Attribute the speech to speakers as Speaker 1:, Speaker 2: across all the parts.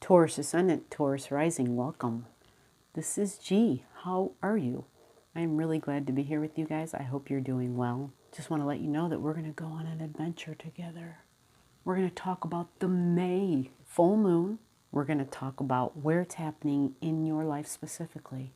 Speaker 1: Taurus Ascendant, Taurus Rising, welcome. This is G. How are you? I'm really glad to be here with you guys. I hope you're doing well. Just want to let you know that we're going to go on an adventure together. We're going to talk about the May full moon. We're going to talk about where it's happening in your life specifically.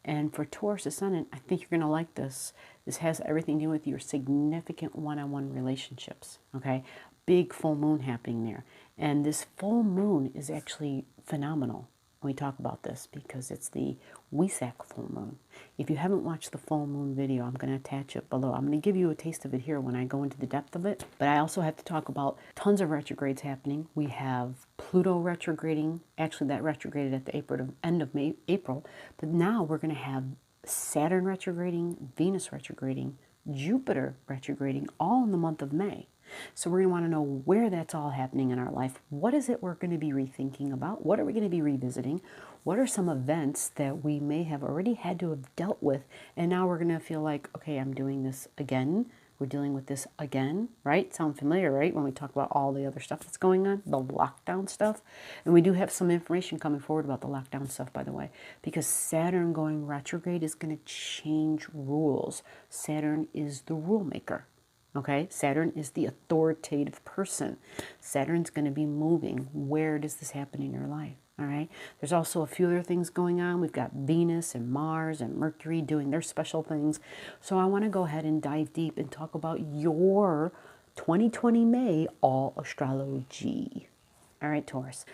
Speaker 1: And for Taurus Ascendant, I think you're going to like this. This has everything to do with your significant one-on-one relationships, okay? Big full moon happening there. And this full moon is actually phenomenal when we talk about this because it's the Wesak full moon. If you haven't watched the full moon video, I'm going to attach it below. I'm going to give you a taste of it here when I go into the depth of it. But I also have to talk about tons of retrogrades happening. We have Pluto retrograding. Actually, that retrograded at the end of April. But now we're going to have Saturn retrograding, Venus retrograding, Jupiter retrograding, all in the month of May. So we're going to want to know where that's all happening in our life. What is it we're going to be rethinking about? What are we going to be revisiting? What are some events that we may have already had to have dealt with? And now we're going to feel like, okay, I'm doing this again. We're dealing with this again, right? Sound familiar, right? When we talk about all the other stuff that's going on, the lockdown stuff. And we do have some information coming forward about the lockdown stuff, by the way, because Saturn going retrograde is going to change rules. Saturn is the rule maker. Okay, Saturn is the authoritative person. Saturn's going to be moving. Where does this happen in your life? All right. There's also a few other things going on. We've got Venus and Mars and Mercury doing their special things. So I want to go ahead and dive deep and talk about your 2020 May Allastrology. All right, Taurus.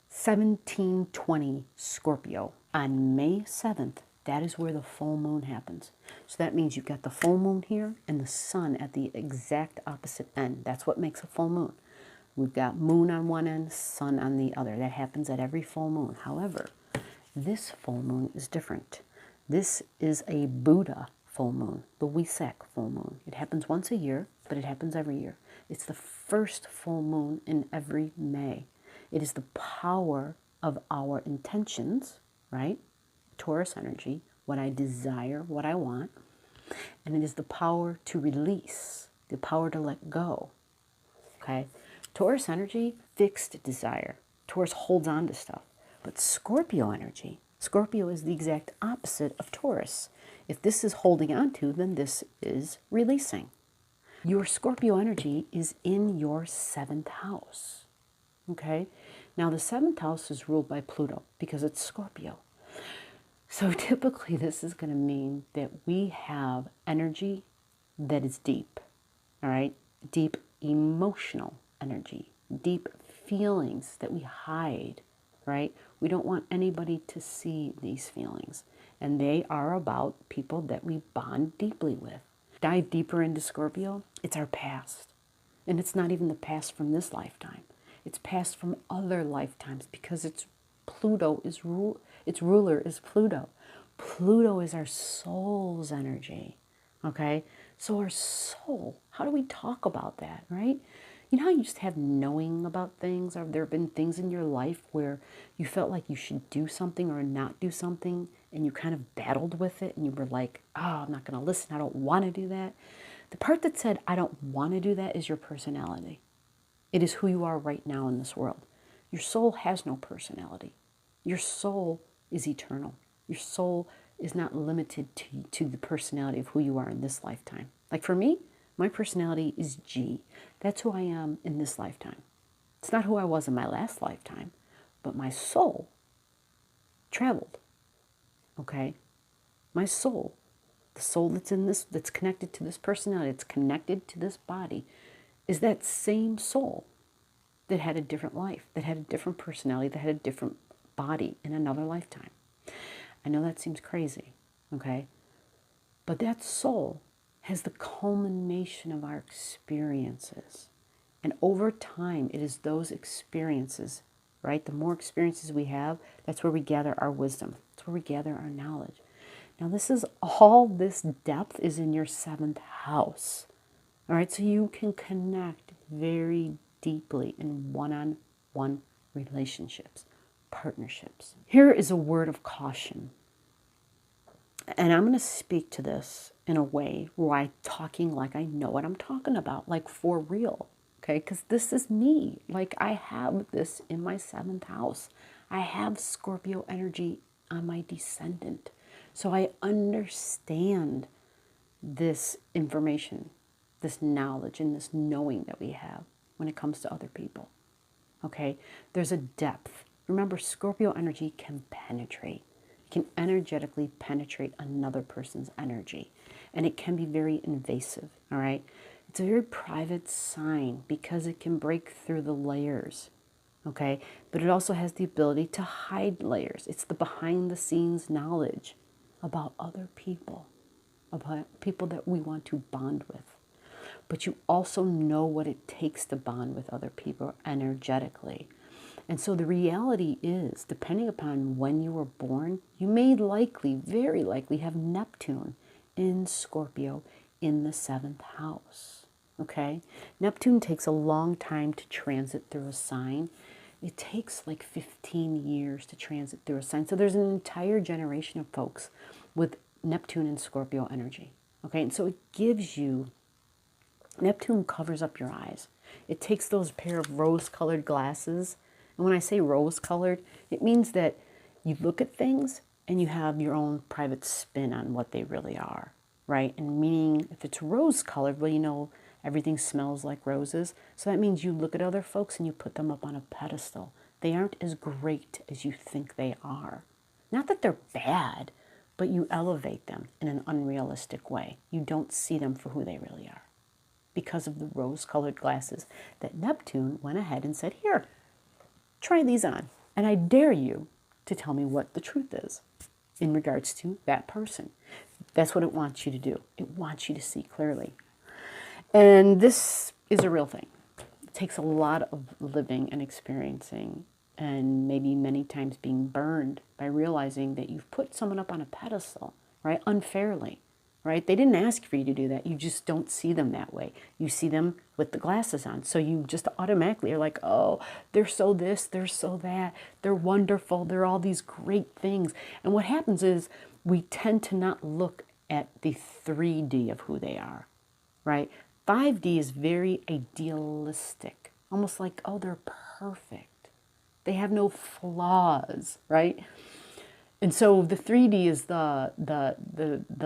Speaker 1: 1720 Scorpio on May 7th. That is where the full moon happens. So that means you've got the full moon here and the sun at the exact opposite end. That's what makes a full moon. We've got moon on one end, sun on the other. That happens at every full moon. However, this full moon is different. This is a Buddha full moon, the Wesak full moon. It happens once a year, but it happens every year. It's the first full moon in every May. It is the power of our intentions, right? Taurus energy, what I desire, what I want. And it is the power to release, the power to let go. Okay? Taurus energy, fixed desire. Taurus holds on to stuff. But Scorpio energy, Scorpio is the exact opposite of Taurus. If this is holding on to, then this is releasing. Your Scorpio energy is in your 7th house. Okay? Now the 7th house is ruled by Pluto because it's Scorpio. So typically this is going to mean that we have energy that is deep, all right? Deep emotional energy, deep feelings that we hide, right? We don't want anybody to see these feelings. And they are about people that we bond deeply with. Dive deeper into Scorpio, it's our past. And it's not even the past from this lifetime. It's past from other lifetimes because it's Pluto is its ruler is Pluto. Pluto is our soul's energy, okay? So our soul, how do we talk about that, right? You know how you just have knowing about things? Have there been things in your life where you felt like you should do something or not do something and you kind of battled with it and you were like, oh, I'm not going to listen. I don't want to do that. The part that said, I don't want to do that is your personality. It is who you are right now in this world. Your soul has no personality. Your soul is eternal. Your soul is not limited to the personality of who you are in this lifetime. Like for me, my personality is G. That's who I am in this lifetime. It's not who I was in my last lifetime, but my soul traveled. Okay? My soul, the soul that's in this, that's connected to this personality, it's connected to this body, is that same soul that had a different life, that had a different personality, that had a different body in another lifetime. I know that seems crazy, okay? But that soul has the culmination of our experiences. And over time, it is those experiences, right? The more experiences we have, that's where we gather our wisdom. That's where we gather our knowledge. Now, all this depth is in your 7th house. All right, so you can connect very deeply in one-on-one relationships, partnerships. Here is a word of caution. And I'm going to speak to this in a way where I'm talking like I know what I'm talking about, like for real, okay? Because this is me. Like I have this in my 7th house. I have Scorpio energy on my descendant. So I understand this information, this knowledge, and this knowing that we have when it comes to other people. Okay? There's a depth. Remember, Scorpio energy can penetrate. It can energetically penetrate another person's energy. And it can be very invasive. All right? It's a very private sign because it can break through the layers. Okay? But it also has the ability to hide layers. It's the behind the scenes knowledge about other people, about people that we want to bond with. But you also know what it takes to bond with other people energetically. And so the reality is, depending upon when you were born, you may likely, very likely, have Neptune in Scorpio in the 7th house. Okay? Neptune takes a long time to transit through a sign. It takes like 15 years to transit through a sign. So there's an entire generation of folks with Neptune and Scorpio energy. Okay? And so it gives you, Neptune covers up your eyes. It takes those pair of rose-colored glasses. And when I say rose-colored, it means that you look at things and you have your own private spin on what they really are, right? And meaning, if it's rose-colored, well, you know, everything smells like roses. So that means you look at other folks and you put them up on a pedestal. They aren't as great as you think they are. Not that they're bad, but you elevate them in an unrealistic way. You don't see them for who they really are, because of the rose-colored glasses that Neptune went ahead and said, here, try these on. And I dare you to tell me what the truth is in regards to that person. That's what it wants you to do. It wants you to see clearly. And this is a real thing. It takes a lot of living and experiencing, and maybe many times being burned by realizing that you've put someone up on a pedestal, right, unfairly. Right? They didn't ask for you to do that. You just don't see them that way. You see them with the glasses on. So you just automatically are like, oh, they're so this, they're so that. They're wonderful. They're all these great things. And what happens is we tend to not look at the 3D of who they are. Right? 5D is very idealistic. Almost like, oh, they're perfect. They have no flaws. Right? And so the 3D is the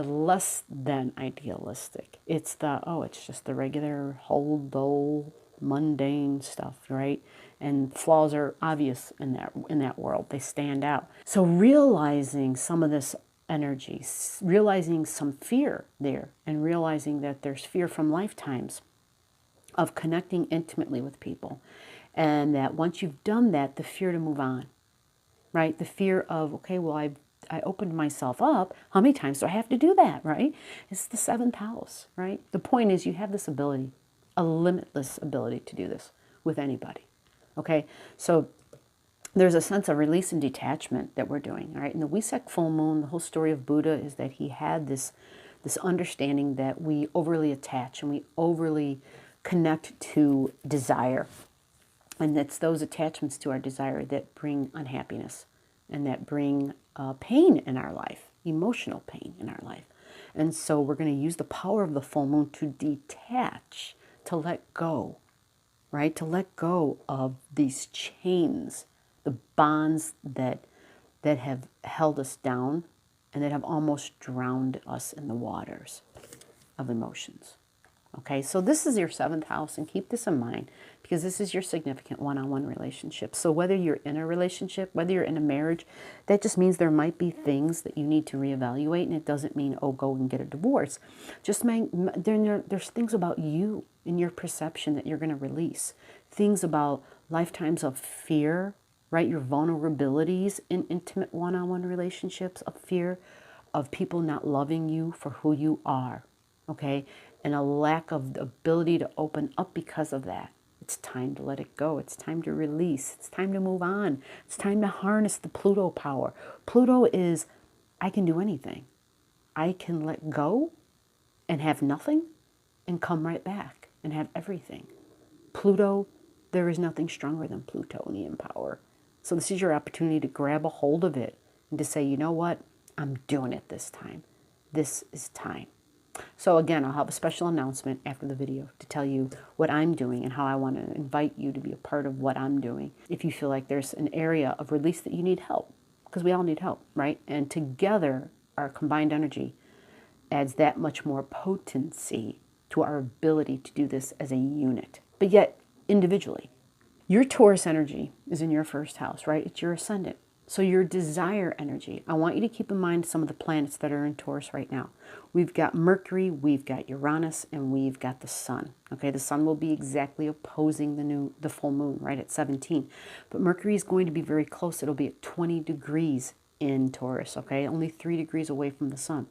Speaker 1: less than idealistic. It's the, oh, it's just the regular, whole, dull, mundane stuff, right? And flaws are obvious in that world. They stand out. So realizing some of this energy, realizing some fear there, and realizing that there's fear from lifetimes of connecting intimately with people. And that once you've done that, the fear to move on. Right? The fear of, okay, well, I opened myself up. How many times do I have to do that, right? It's the 7th house, right? The point is you have this ability, a limitless ability to do this with anybody, okay? So there's a sense of release and detachment that we're doing, all right? In the Wesak full moon, the whole story of Buddha is that he had this understanding that we overly attach and we overly connect to desire. And it's those attachments to our desire that bring unhappiness and that bring pain in our life, emotional pain in our life. And so we're going to use the power of the full moon to detach, to let go, right? To let go of these chains, the bonds that have held us down and that have almost drowned us in the waters of emotions. Okay, so this is your 7th house, and keep this in mind because this is your significant one-on-one relationship. So whether you're in a relationship, whether you're in a marriage, that just means there might be things that you need to reevaluate, and it doesn't mean, oh, go and get a divorce. Just there's things about you and your perception that you're going to release. Things about lifetimes of fear, right? Your vulnerabilities in intimate one-on-one relationships, of fear of people not loving you for who you are, okay? And a lack of the ability to open up because of that. It's time to let it go. It's time to release. It's time to move on. It's time to harness the Pluto power. Pluto is, I can do anything. I can let go and have nothing and come right back and have everything. Pluto, there is nothing stronger than Plutonian power. So this is your opportunity to grab a hold of it and to say, you know what? I'm doing it this time. This is time. So again, I'll have a special announcement after the video to tell you what I'm doing and how I want to invite you to be a part of what I'm doing. If you feel like there's an area of release that you need help, because we all need help, right? And together, our combined energy adds that much more potency to our ability to do this as a unit, but yet individually. Your Taurus energy is in your first house, right? It's your ascendant. So your desire energy, I want you to keep in mind some of the planets that are in Taurus right now. We've got Mercury, we've got Uranus, and we've got the Sun. Okay, the Sun will be exactly opposing the full moon, right, at 17. But Mercury is going to be very close. It'll be at 20 degrees in Taurus, okay? Only 3 degrees away from the Sun.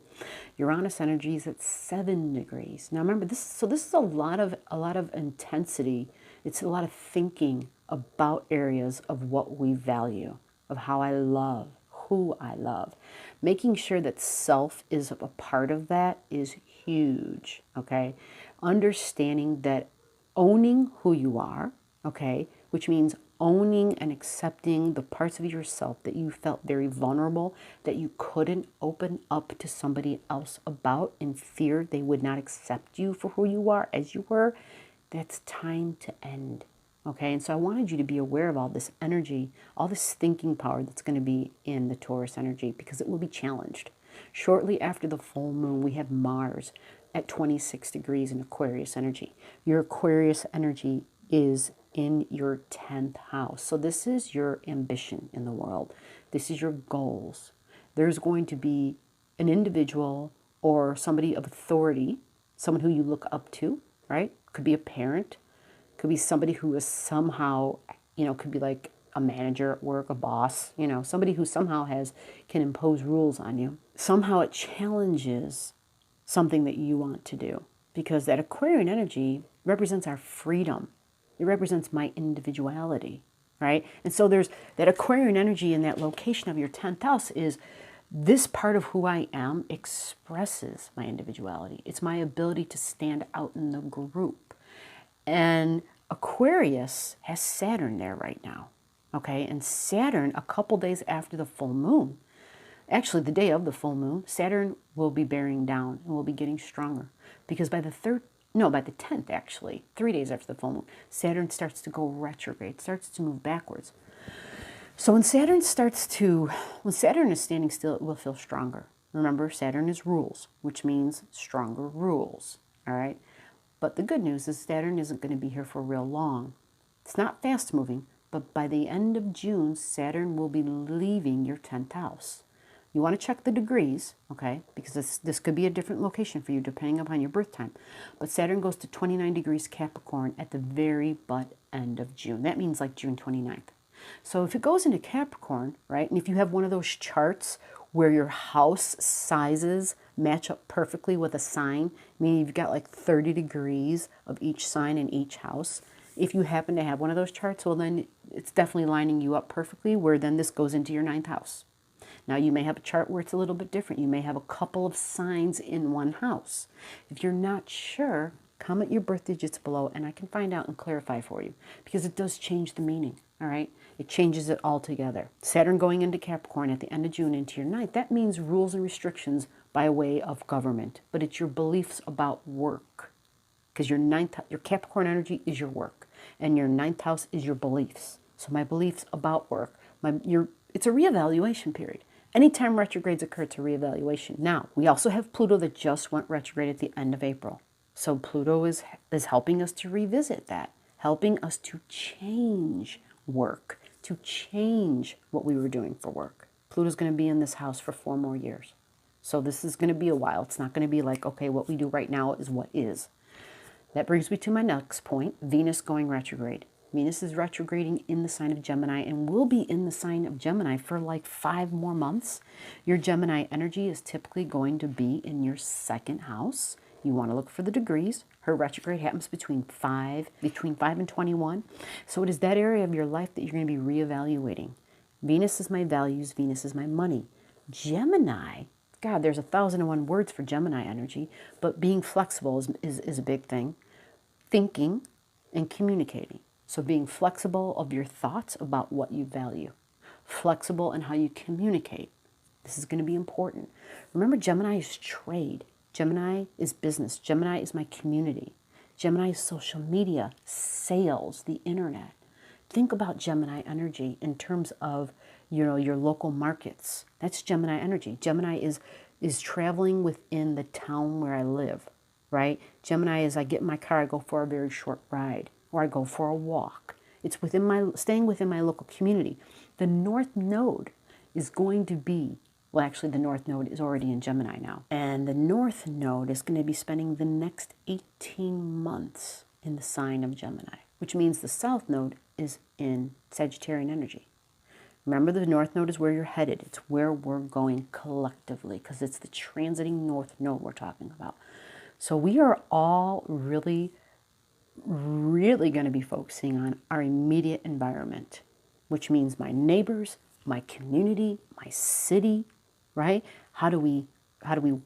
Speaker 1: Uranus energy is at 7 degrees. Now remember, this is a lot of intensity. It's a lot of thinking about areas of what we value, of how I love, who I love. Making sure that self is a part of that is huge, okay? Understanding that owning who you are, okay, which means owning and accepting the parts of yourself that you felt very vulnerable, that you couldn't open up to somebody else about in fear they would not accept you for who you are as you were, that's time to end. Okay, and so I wanted you to be aware of all this energy, all this thinking power that's going to be in the Taurus energy, because it will be challenged. Shortly after the full moon, we have Mars at 26 degrees in Aquarius energy. Your Aquarius energy is in your 10th house. So this is your ambition in the world. This is your goals. There's going to be an individual or somebody of authority, someone who you look up to, right? Could be a parent, could be somebody who is somehow, could be like a manager at work, a boss, somebody who somehow can impose rules on you. Somehow it challenges something that you want to do, because that Aquarian energy represents our freedom. It represents my individuality, right? And so there's that Aquarian energy in that location of your 10th house is this part of who I am expresses my individuality. It's my ability to stand out in the group. And Aquarius has Saturn there right now, okay? And Saturn, a couple days after the full moon, actually the day of the full moon, Saturn will be bearing down and will be getting stronger. Because by the 10th actually, 3 days after the full moon, Saturn starts to go retrograde, starts to move backwards. So when Saturn is standing still, it will feel stronger. Remember, Saturn is rules, which means stronger rules, all right? But the good news is Saturn isn't going to be here for real long. It's not fast moving, but by the end of June, Saturn will be leaving your 10th house. You want to check the degrees, okay, because this could be a different location for you depending upon your birth time. But Saturn goes to 29 degrees Capricorn at the very butt end of June. That means like June 29th. So if it goes into Capricorn, right, and if you have one of those charts where your house sizes match up perfectly with a sign, meaning you've got like 30 degrees of each sign in each house. If you happen to have one of those charts, well then it's definitely lining you up perfectly, where then this goes into your 9th house. Now you may have a chart where it's a little bit different. You may have a couple of signs in one house. If you're not sure, comment your birth digits below and I can find out and clarify for you, because it does change the meaning, all right? It changes it altogether. Saturn going into Capricorn at the end of June into your 9th, that means rules and restrictions by way of government, but it's your beliefs about work. Because your Capricorn energy is your work, and your 9th house is your beliefs. So my beliefs about work, it's a reevaluation period. Anytime retrogrades occur, it's a reevaluation. Now, we also have Pluto that just went retrograde at the end of April. So Pluto is helping us to revisit that, helping us to change work, to change what we were doing for work. Pluto's going to be in this house for 4 more years. So this is going to be a while. It's not going to be like, okay, what we do right now is what is. That brings me to my next point, Venus going retrograde. Venus is retrograding in the sign of Gemini and will be in the sign of Gemini for like 5 more months. Your Gemini energy is typically going to be in your 2nd house. You want to look for the degrees. Her retrograde happens between 5 and 21. So it is that area of your life that you're going to be reevaluating. Venus is my values. Venus is my money. Gemini, God, there's 1,001 words for Gemini energy, but being flexible is a big thing. Thinking and communicating. So being flexible of your thoughts about what you value. Flexible in how you communicate. This is going to be important. Remember, Gemini is trade. Gemini is business. Gemini is my community. Gemini is social media, sales, the internet. Think about Gemini energy in terms of, your local markets. That's Gemini energy. Gemini is traveling within the town where I live, right? Gemini is I get in my car, I go for a very short ride, or I go for a walk. It's staying within my local community. The North Node is going to be, well, actually the North Node is already in Gemini now. And the North Node is going to be spending the next 18 months in the sign of Gemini, which means the South Node is in Sagittarian energy. Remember, the North Node is where you're headed. It's where we're going collectively, because it's the transiting North Node we're talking about. So we are all really, really going to be focusing on our immediate environment, which means my neighbors, my community, my city, right? How do we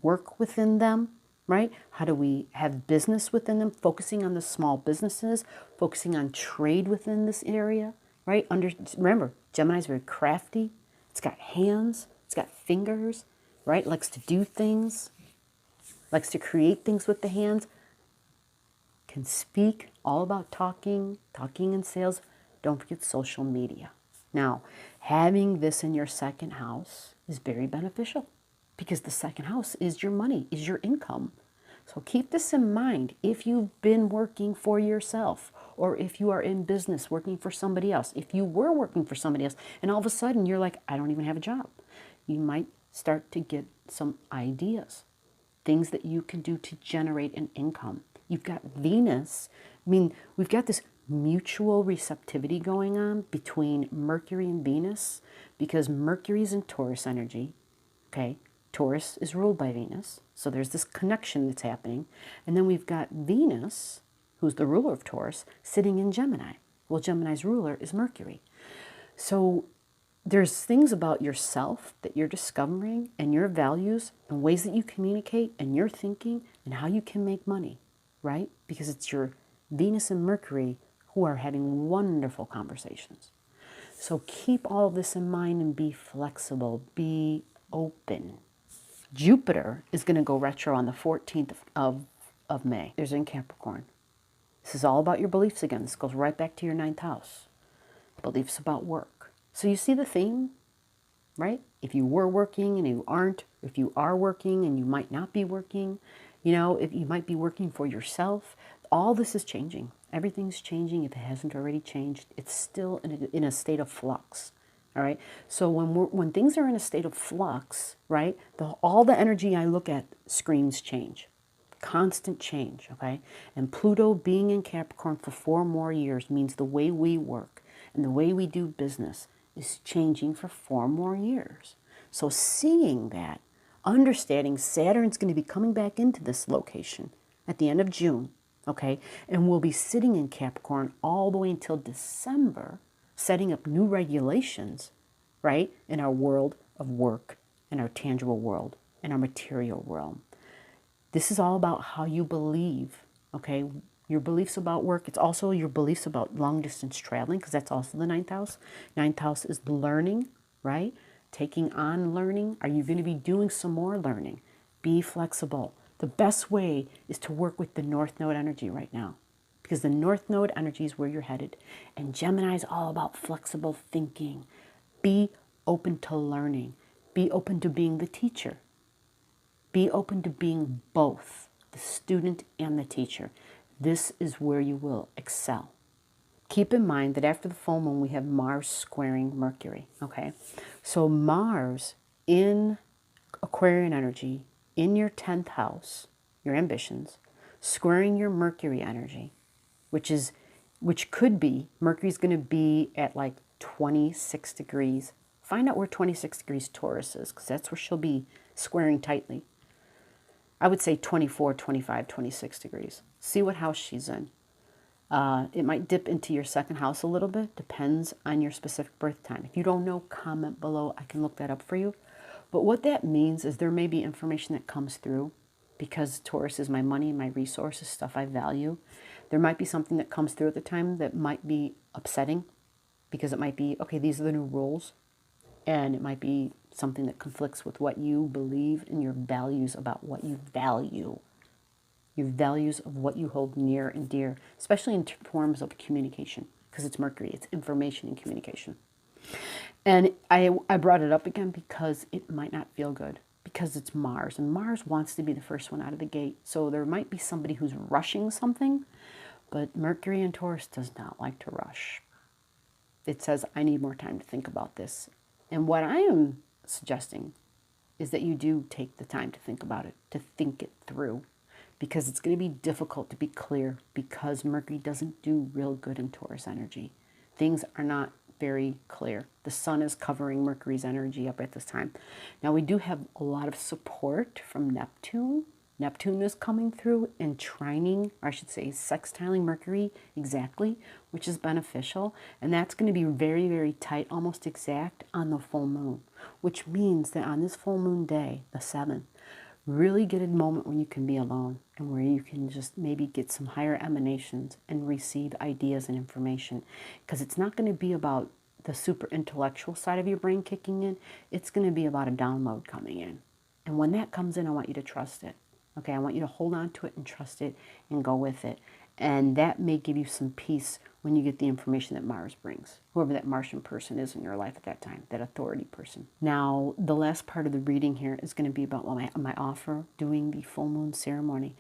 Speaker 1: work within them, right? How do we have business within them? Focusing on the small businesses, focusing on trade within this area, right? Remember, Gemini is very crafty. It's got hands. It's got fingers, right? Likes to do things. Likes to create things with the hands. Can speak, all about talking and sales. Don't forget social media. Now, having this in your second house is very beneficial because the second house is your money, is your income. So keep this in mind if you've been working for yourself or if you are in business working for somebody else. If you were working for somebody else and all of a sudden you're like, I don't even have a job, you might start to get some ideas, things that you can do to generate an income. You've got Venus. I mean, we've got this mutual receptivity going on between Mercury and Venus because Mercury is in Taurus energy, okay? Taurus is ruled by Venus, so there's this connection that's happening. And then we've got Venus, who's the ruler of Taurus, sitting in Gemini. Well, Gemini's ruler is Mercury. So there's things about yourself that you're discovering and your values and ways that you communicate and your thinking and how you can make money, right? Because it's your Venus and Mercury who are having wonderful conversations. So keep all of this in mind and be flexible, be open. Jupiter is going to go retro on the 14th of May. There's in Capricorn. This is all about your beliefs again. This goes right back to your 9th house. Beliefs about work. So you see the theme, right? If you were working and you aren't, if you are working and you might not be working, if you might be working for yourself, all this is changing. Everything's changing. If it hasn't already changed, it's still in a state of flux. All right. So when things are in a state of flux, right, all the energy I look at screams change, constant change. Okay. And Pluto being in Capricorn for 4 more years means the way we work and the way we do business is changing for 4 more years. So seeing that, understanding Saturn's going to be coming back into this location at the end of June. Okay. And we'll be sitting in Capricorn all the way until December, setting up new regulations, right, in our world of work, in our tangible world, in our material realm. This is all about how you believe, okay? Your beliefs about work. It's also your beliefs about long-distance traveling, because that's also the 9th house. 9th house is learning, right? Taking on learning. Are you going to be doing some more learning? Be flexible. The best way is to work with the North Node energy right now, because the North Node energy is where you're headed. And Gemini is all about flexible thinking. Be open to learning. Be open to being the teacher. Be open to being both the student and the teacher. This is where you will excel. Keep in mind that after the full moon, we have Mars squaring Mercury, okay? So Mars in Aquarian energy, in your 10th house, your ambitions, squaring your Mercury energy, which could be, Mercury's going to be at like 26 degrees. Find out where 26 degrees Taurus is, because that's where she'll be squaring tightly. I would say 24, 25, 26 degrees. See what house she's in. It might dip into your 2nd house a little bit. Depends on your specific birth time. If you don't know, comment below. I can look that up for you. But what that means is there may be information that comes through, because Taurus is my money, my resources, stuff I value. There might be something that comes through at the time that might be upsetting, because it might be, okay, these are the new rules, And it might be something that conflicts with what you believe and your values about what you value. Your values of what you hold near and dear, especially in forms of communication, because it's Mercury, it's information and communication. And I brought it up again because it might not feel good, because it's Mars, and Mars wants to be the first one out of the gate. So there might be somebody who's rushing something, but Mercury in Taurus does not like to rush. It says, I need more time to think about this. And what I am suggesting is that you do take the time to think about it, to think it through, because it's going to be difficult to be clear, because Mercury doesn't do real good in Taurus energy. Things are not very clear. The sun is covering Mercury's energy up at this time. Now, we do have a lot of support from Neptune. Neptune is coming through and trining, or I should say sextiling Mercury exactly, which is beneficial. And that's going to be very, very tight, almost exact on the full moon, which means that on this full moon day, the 7th, really get a moment when you can be alone and where you can just maybe get some higher emanations and receive ideas and information. Because it's not going to be about the super intellectual side of your brain kicking in. It's going to be about a download coming in. And when that comes in, I want you to trust it. Okay, I want you to hold on to it and trust it and go with it. And that may give you some peace when you get the information that Mars brings, whoever that Martian person is in your life at that time, that authority person. Now, the last part of the reading here is going to be about my offer doing the full moon ceremony.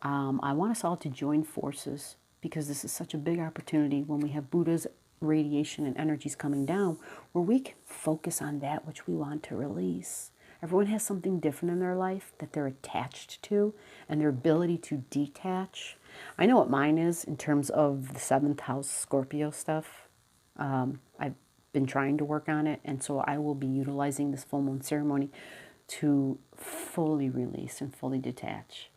Speaker 1: I want us all to join forces, because this is such a big opportunity when we have Buddha's radiation and energies coming down, where we can focus on that which we want to release. Everyone has something different in their life that they're attached to, and their ability to detach. I know what mine is in terms of the 7th house Scorpio stuff. I've been trying to work on it, and so I will be utilizing this full moon ceremony to fully release and fully detach.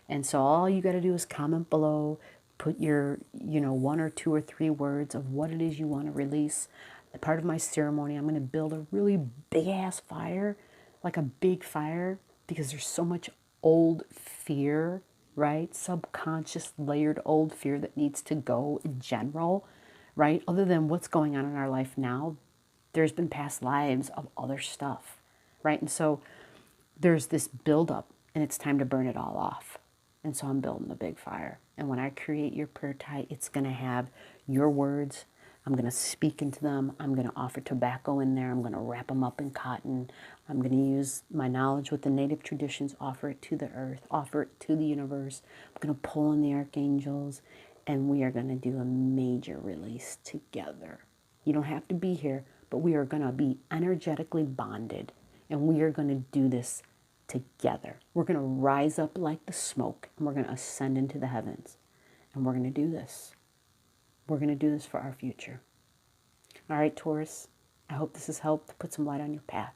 Speaker 1: And so all you got to do is comment below, put your, 1 or 2 or 3 words of what it is you want to release. A part of my ceremony, I'm going to build a really big ass fire, like a big fire, because there's so much old fear, right? Subconscious layered old fear that needs to go in general, right? Other than what's going on in our life now, there's been past lives of other stuff, right? And so there's this buildup, and it's time to burn it all off. And so I'm building the big fire. And when I create your prayer tie, it's going to have your words. I'm going to speak into them. I'm going to offer tobacco in there. I'm going to wrap them up in cotton. I'm going to use my knowledge with the native traditions, offer it to the earth, offer it to the universe. I'm going to pull in the archangels, and we are going to do a major release together. You don't have to be here, but we are going to be energetically bonded, and we are going to do this together. We're going to rise up like the smoke, and we're going to ascend into the heavens, and we're going to do this. We're going to do this for our future. All right, Taurus, I hope this has helped put some light on your path.